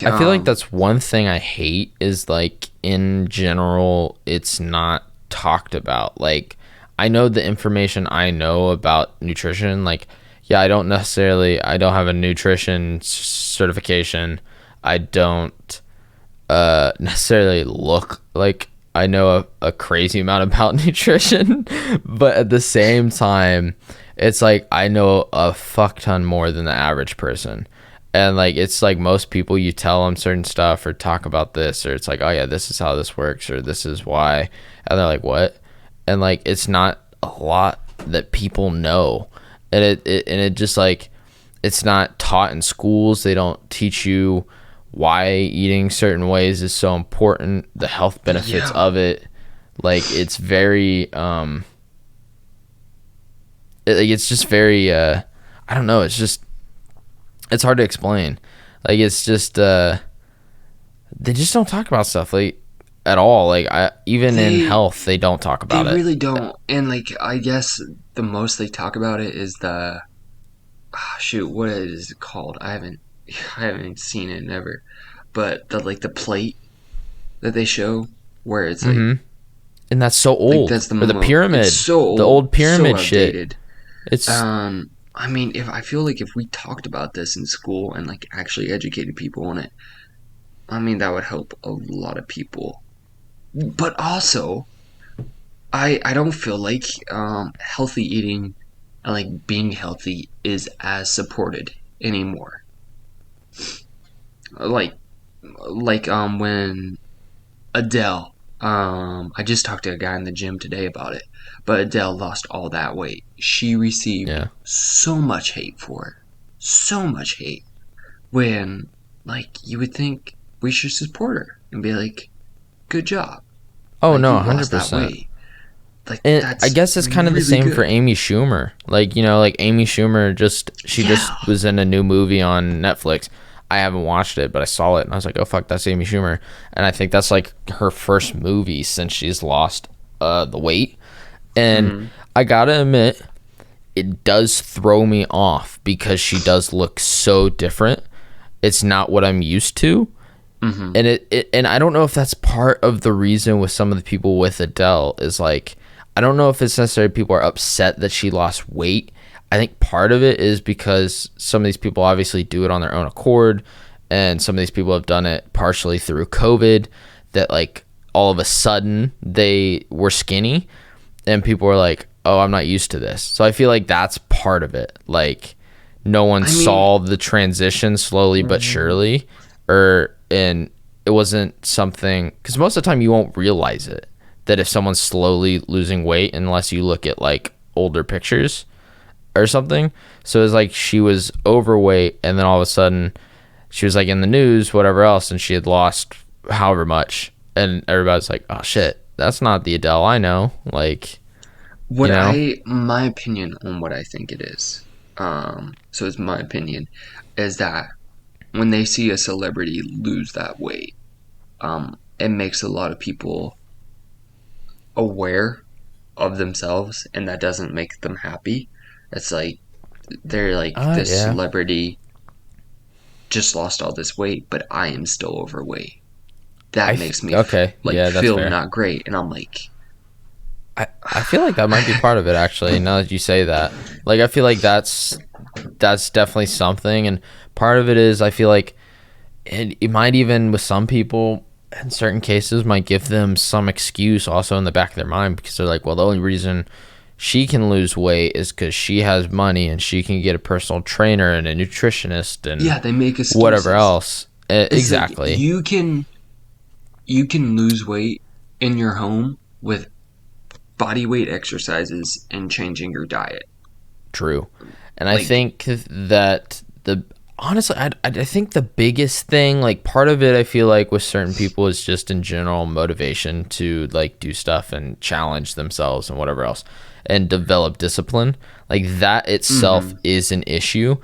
I feel like that's one thing I hate is like in general it's not talked about. Like I know the information I know about nutrition. Like yeah, I don't have a nutrition certification. I don't necessarily look like I know a crazy amount about nutrition, but at the same time it's like I know a fuck ton more than the average person. And like it's like most people, you tell them certain stuff or talk about this, or it's like, oh yeah, this is how this works, or this is why, and they're like, what? And like it's not a lot that people know. And it just like it's not taught in schools. They don't teach you why eating certain ways is so important, the health benefits of it. Like it's very it's just very I don't know, it's hard to explain. Like it's just they just don't talk about stuff like at all. Like in health they don't talk about it. They really don't. And like I guess the most they talk about it is the what is it called? I haven't seen it never. But the plate that they show where it's like and that's so old. Like that's the pyramid. It's so old, the old pyramid so shit. It's I mean, if we talked about this in school and like actually educated people on it, I mean that would help a lot of people. But also, I don't feel like healthy eating and like being healthy is as supported anymore. Like when Adele, I just talked to a guy in the gym today about it, but Adele lost all that weight. She received so much hate for it. So much hate. When, like, you would think we should support her and be like, good job. Oh, like, no, 100%. Like, and I guess it's kind of really the same for Amy Schumer. Like, you know, like Amy Schumer just was in a new movie on Netflix. I haven't watched it, but I saw it and I was like, oh fuck, that's Amy Schumer. And I think that's like her first movie since she's lost the weight. And I gotta admit, it does throw me off because she does look so different. It's not what I'm used to. And and I don't know if that's part of the reason with some of the people with Adele is like, I don't know if it's necessarily people are upset that she lost weight. I think part of it is because some of these people obviously do it on their own accord, and some of these people have done it partially through COVID, that like all of a sudden they were skinny and people were like, oh, I'm not used to this. So I feel like that's part of it. Like no one saw the transition slowly but surely, and it wasn't something, because most of the time you won't realize it, that if someone's slowly losing weight unless you look at like older pictures or something. So it's like she was overweight and then all of a sudden she was like in the news, whatever else, and she had lost however much, and everybody's like, oh shit, that's not the Adele I know. Like my opinion on what I think it is, so it's my opinion, is that when they see a celebrity lose that weight, it makes a lot of people aware of themselves, and that doesn't make them happy. It's like they're like, this celebrity just lost all this weight, but I am still overweight. That makes me feel not great. And I'm like, I feel like that might be part of it, actually, now that you say that. Like I feel like that's definitely something, and part of it is I feel like it might even, with some people in certain cases, might give them some excuse also in the back of their mind, because they're like, well, the only reason she can lose weight is because she has money and she can get a personal trainer and a nutritionist and they make excuses. Whatever else. Exactly. Like you can lose weight in your home with body weight exercises and changing your diet. True. And I think that honestly, I think the biggest thing, like part of it, I feel like with certain people is just in general motivation to like do stuff and challenge themselves and whatever else and develop discipline. Like that itself is an issue.